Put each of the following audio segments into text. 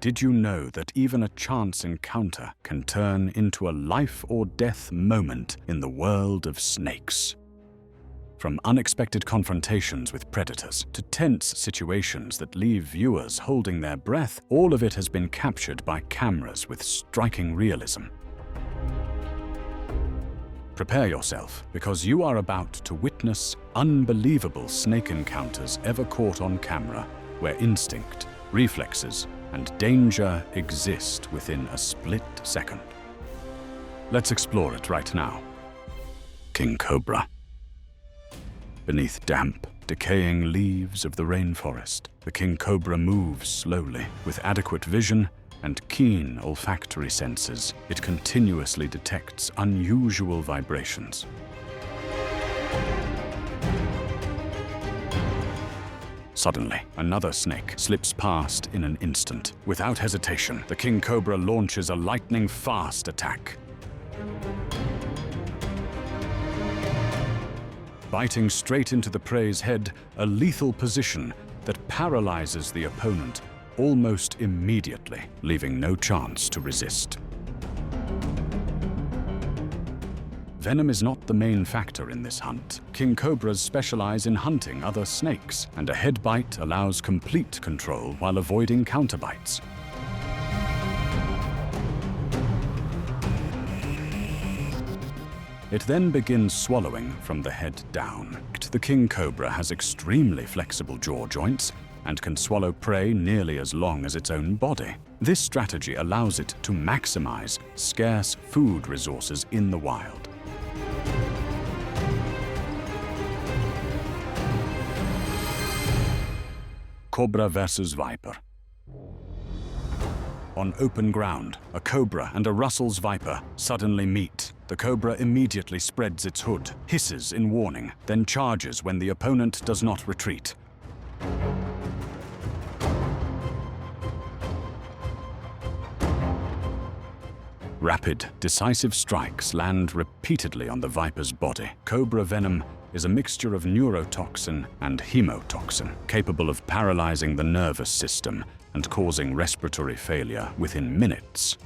Did you know that even a chance encounter can turn into a life or death moment in the world of snakes? From unexpected confrontations with predators to tense situations that leave viewers holding their breath, all of it has been captured by cameras with striking realism. Prepare yourself, because you are about to witness unbelievable snake encounters ever caught on camera, where instinct, reflexes, and danger exist within a split second. Let's explore it right now. King Cobra. Beneath damp, decaying leaves of the rainforest, the king cobra moves slowly. With adequate vision and keen olfactory senses, it continuously detects unusual vibrations. Suddenly, another snake slips past in an instant. Without hesitation, the king cobra launches a lightning-fast attack. Biting straight into the prey's head, a lethal position that paralyzes the opponent almost immediately, leaving no chance to resist. Venom is not the main factor in this hunt. King cobras specialize in hunting other snakes, and a head bite allows complete control while avoiding counterbites. It then begins swallowing from the head down. The king cobra has extremely flexible jaw joints and can swallow prey nearly as long as its own body. This strategy allows it to maximize scarce food resources in the wild. Cobra versus viper. On open ground, a cobra and a Russell's viper suddenly meet. The cobra immediately spreads its hood, hisses in warning, then charges when the opponent does not retreat. Rapid, decisive strikes land repeatedly on the viper's body. Cobra venom is a mixture of neurotoxin and hemotoxin, capable of paralyzing the nervous system and causing respiratory failure within minutes.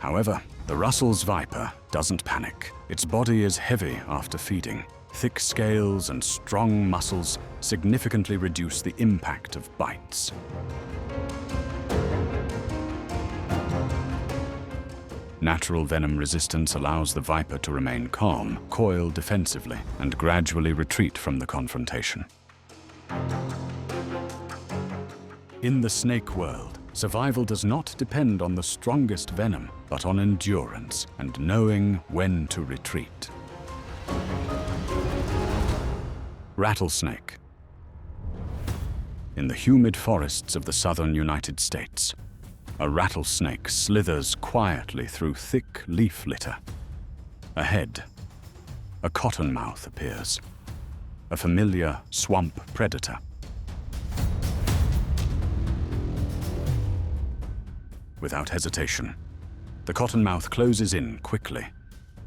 However, the Russell's viper doesn't panic. Its body is heavy after feeding. Thick scales and strong muscles significantly reduce the impact of bites. Natural venom resistance allows the viper to remain calm, coil defensively, and gradually retreat from the confrontation. In the snake world, survival does not depend on the strongest venom, but on endurance and knowing when to retreat. Rattlesnake. In the humid forests of the southern United States, a rattlesnake slithers quietly through thick leaf litter. Ahead, a cottonmouth appears, a familiar swamp predator. Without hesitation, the cottonmouth closes in quickly,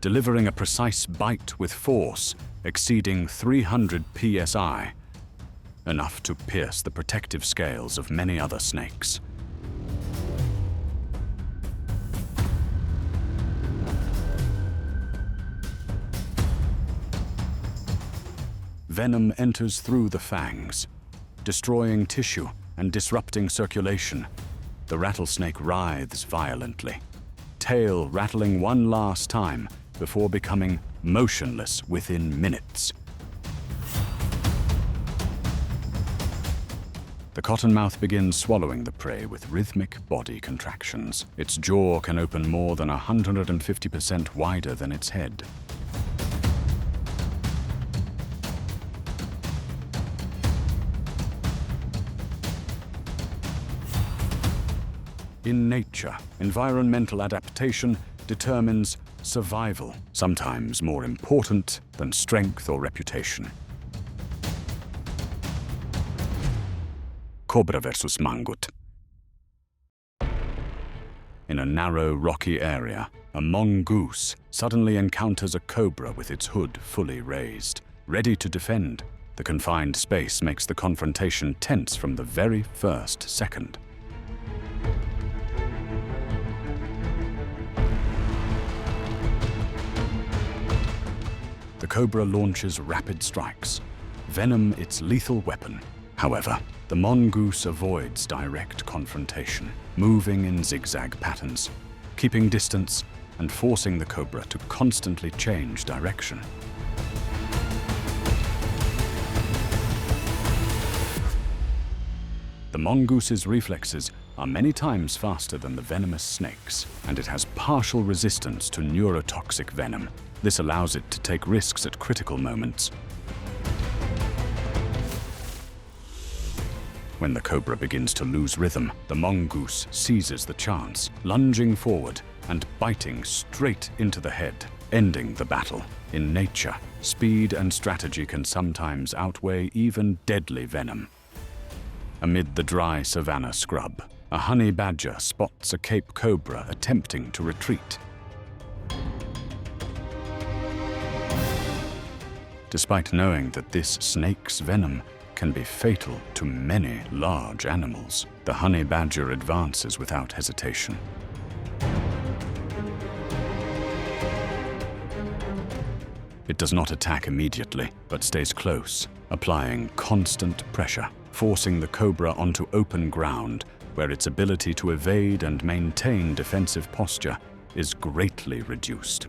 delivering a precise bite with force exceeding 300 psi, enough to pierce the protective scales of many other snakes. Venom enters through the fangs, destroying tissue and disrupting circulation. The rattlesnake writhes violently, tail rattling one last time before becoming motionless within minutes. The cottonmouth begins swallowing the prey with rhythmic body contractions. Its jaw can open more than 150% wider than its head. In nature, environmental adaptation determines survival, sometimes more important than strength or reputation. Cobra versus mangut. In a narrow, rocky area, a mongoose suddenly encounters a cobra with its hood fully raised, ready to defend. The confined space makes the confrontation tense from the very first second. The cobra launches rapid strikes, venom its lethal weapon. However, the mongoose avoids direct confrontation, moving in zigzag patterns, keeping distance and forcing the cobra to constantly change direction. The mongoose's reflexes are many times faster than the venomous snake's, and it has partial resistance to neurotoxic venom. This allows it to take risks at critical moments. When the cobra begins to lose rhythm, the mongoose seizes the chance, lunging forward and biting straight into the head, ending the battle. In nature, speed and strategy can sometimes outweigh even deadly venom. Amid the dry savanna scrub, a honey badger spots a Cape cobra attempting to retreat. Despite knowing that this snake's venom can be fatal to many large animals, the honey badger advances without hesitation. It does not attack immediately, but stays close, applying constant pressure, forcing the cobra onto open ground where its ability to evade and maintain defensive posture is greatly reduced.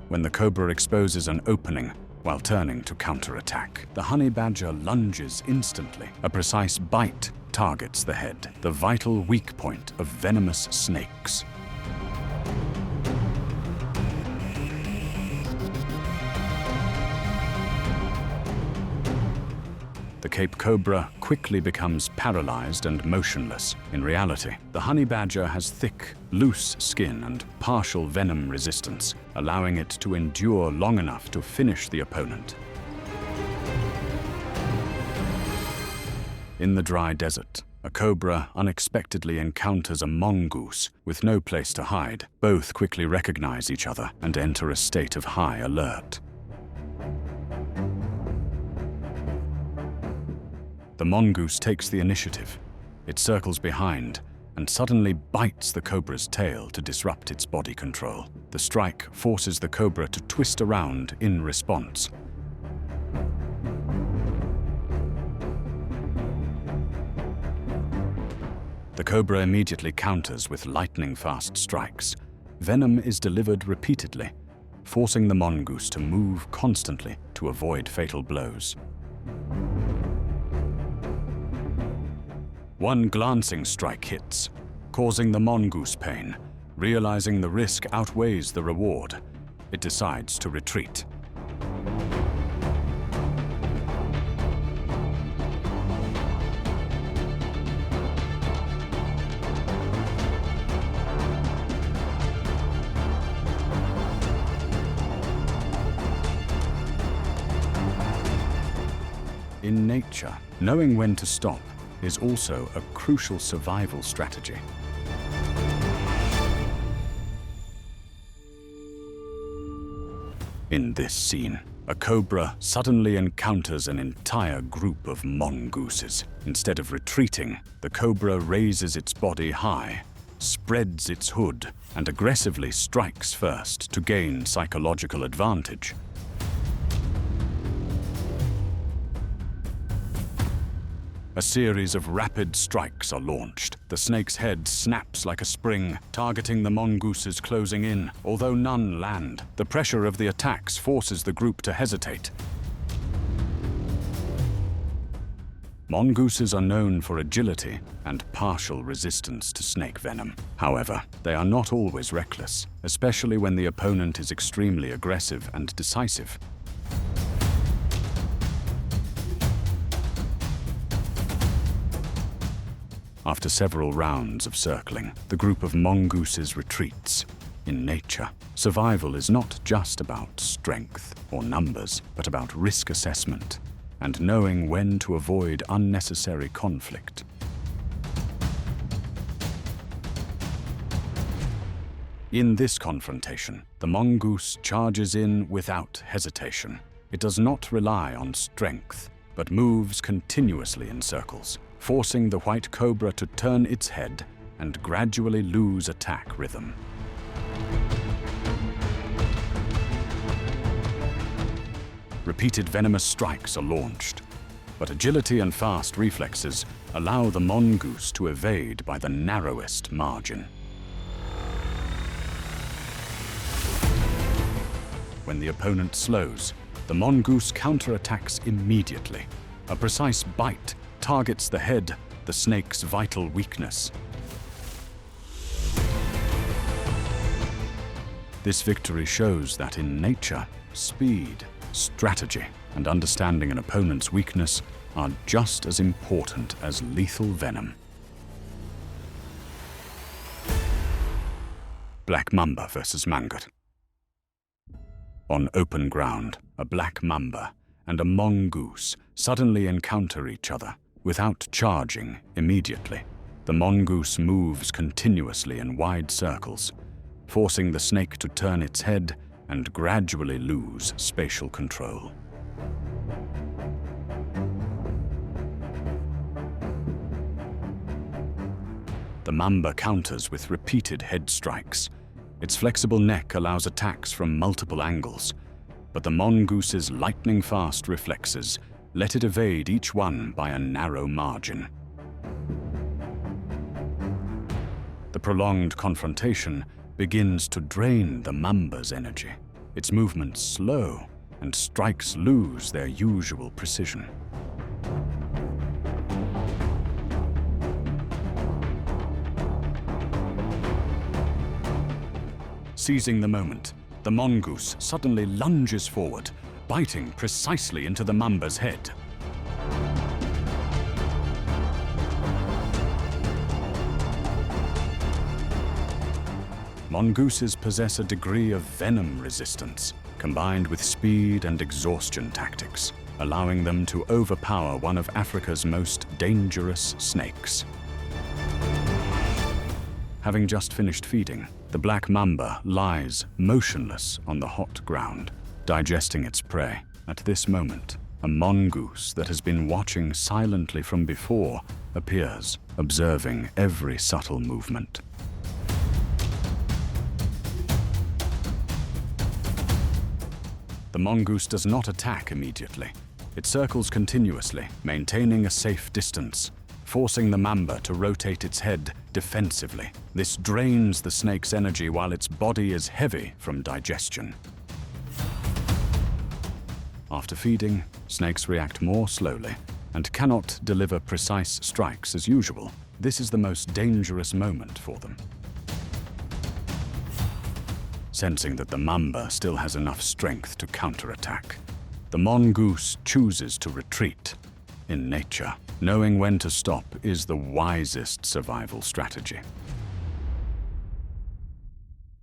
When the cobra exposes an opening while turning to counterattack, the honey badger lunges instantly. A precise bite targets the head, the vital weak point of venomous snakes. The Cape cobra quickly becomes paralyzed and motionless. In reality, the honey badger has thick, loose skin and partial venom resistance, allowing it to endure long enough to finish the opponent. In the dry desert, a cobra unexpectedly encounters a mongoose with no place to hide. Both quickly recognize each other and enter a state of high alert. The mongoose takes the initiative. It circles behind and suddenly bites the cobra's tail to disrupt its body control. The strike forces the cobra to twist around in response. The cobra immediately counters with lightning-fast strikes. Venom is delivered repeatedly, forcing the mongoose to move constantly to avoid fatal blows. One glancing strike hits, causing the mongoose pain. Realizing the risk outweighs the reward, it decides to retreat. In nature, knowing when to stop is also a crucial survival strategy. In this scene, a cobra suddenly encounters an entire group of mongooses. Instead of retreating, the cobra raises its body high, spreads its hood, and aggressively strikes first to gain psychological advantage. A series of rapid strikes are launched. The snake's head snaps like a spring, targeting the mongooses closing in. Although none land, the pressure of the attacks forces the group to hesitate. Mongooses are known for agility and partial resistance to snake venom. However, they are not always reckless, especially when the opponent is extremely aggressive and decisive. After several rounds of circling, the group of mongooses retreats. In nature, survival is not just about strength or numbers, but about risk assessment and knowing when to avoid unnecessary conflict. In this confrontation, the mongoose charges in without hesitation. It does not rely on strength, but moves continuously in circles, forcing the white cobra to turn its head and gradually lose attack rhythm. Repeated venomous strikes are launched, but agility and fast reflexes allow the mongoose to evade by the narrowest margin. When the opponent slows, the mongoose counterattacks immediately. A precise bite targets the head, the snake's vital weakness. This victory shows that in nature, speed, strategy, and understanding an opponent's weakness are just as important as lethal venom. Black mamba versus mangut. On open ground, a black mamba and a mongoose suddenly encounter each other without charging immediately. The mongoose moves continuously in wide circles, forcing the snake to turn its head and gradually lose spatial control. The mamba counters with repeated head strikes. Its flexible neck allows attacks from multiple angles, but the mongoose's lightning-fast reflexes let it evade each one by a narrow margin. The prolonged confrontation begins to drain the mamba's energy. Its movements slow, and strikes lose their usual precision. Seizing the moment, the mongoose suddenly lunges forward, biting precisely into the mamba's head. Mongooses possess a degree of venom resistance, combined with speed and exhaustion tactics, allowing them to overpower one of Africa's most dangerous snakes. Having just finished feeding, the black mamba lies motionless on the hot ground, digesting its prey. At this moment, a mongoose that has been watching silently from before appears, observing every subtle movement. The mongoose does not attack immediately. It circles continuously, maintaining a safe distance, forcing the mamba to rotate its head defensively. This drains the snake's energy while its body is heavy from digestion. After feeding, snakes react more slowly and cannot deliver precise strikes as usual. This is the most dangerous moment for them. Sensing that the mamba still has enough strength to counterattack, the mongoose chooses to retreat. In nature, knowing when to stop is the wisest survival strategy.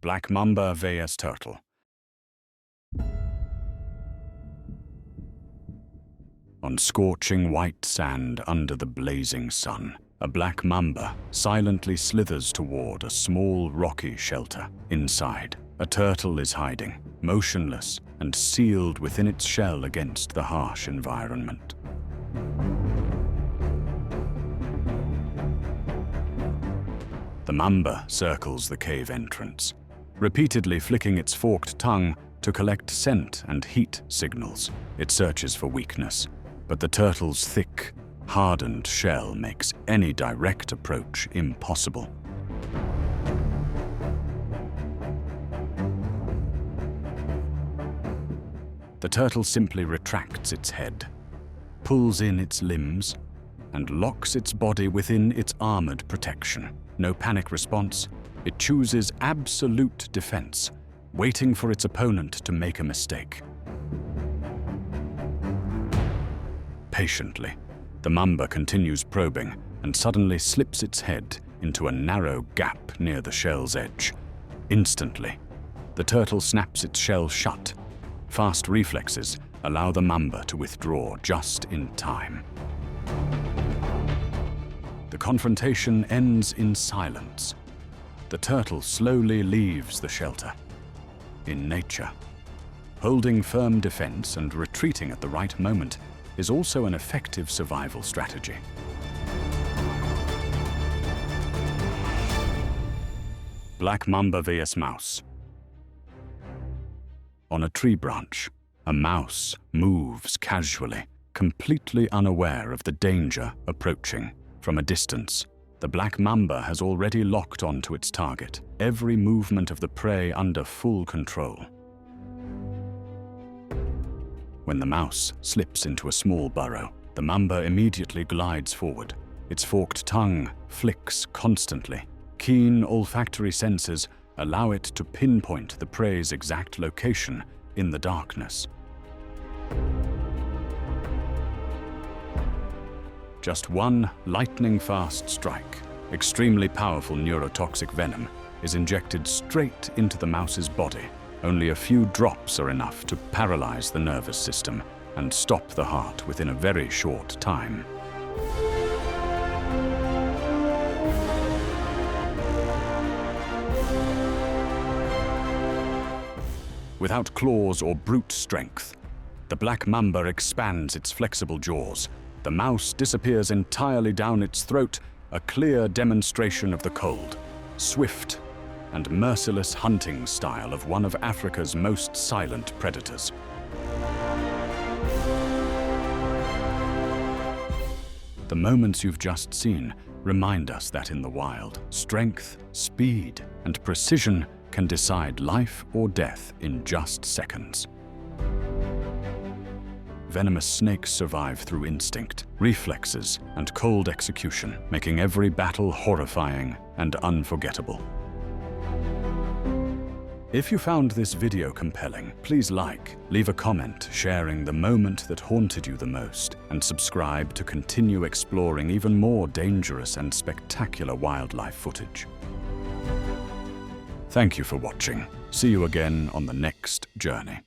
Black mamba vs. turtle. On scorching white sand under the blazing sun, a black mamba silently slithers toward a small rocky shelter. Inside, a turtle is hiding, motionless and sealed within its shell against the harsh environment. The mamba circles the cave entrance, repeatedly flicking its forked tongue to collect scent and heat signals. It searches for weakness, but the turtle's thick, hardened shell makes any direct approach impossible. The turtle simply retracts its head, pulls in its limbs, and locks its body within its armored protection. No panic response, it chooses absolute defense, waiting for its opponent to make a mistake. Patiently, the mamba continues probing and suddenly slips its head into a narrow gap near the shell's edge. Instantly, the turtle snaps its shell shut. Fast reflexes allow the mamba to withdraw just in time. The confrontation ends in silence. the turtle slowly leaves the shelter. In nature, holding firm defense and retreating at the right moment is also an effective survival strategy. Black mamba vs. mouse. On a tree branch, a mouse moves casually, completely unaware of the danger approaching. From a distance, the black mamba has already locked onto its target, every movement of the prey under full control. When the mouse slips into a small burrow, the mamba immediately glides forward. Its forked tongue flicks constantly. Keen olfactory senses allow it to pinpoint the prey's exact location in the darkness. Just one lightning-fast strike, extremely powerful neurotoxic venom, is injected straight into the mouse's body. Only a few drops are enough to paralyze the nervous system and stop the heart within a very short time. Without claws or brute strength, the black mamba expands its flexible jaws. The mouse disappears entirely down its throat, a clear demonstration of the cold, swift, and merciless hunting style of one of Africa's most silent predators. The moments you've just seen remind us that in the wild, strength, speed, and precision can decide life or death in just seconds. Venomous snakes survive through instinct, reflexes, and cold execution, making every battle horrifying and unforgettable. If you found this video compelling, please leave a comment sharing the moment that haunted you the most, and subscribe to continue exploring even more dangerous and spectacular wildlife footage. Thank you for watching. See you again on the next journey.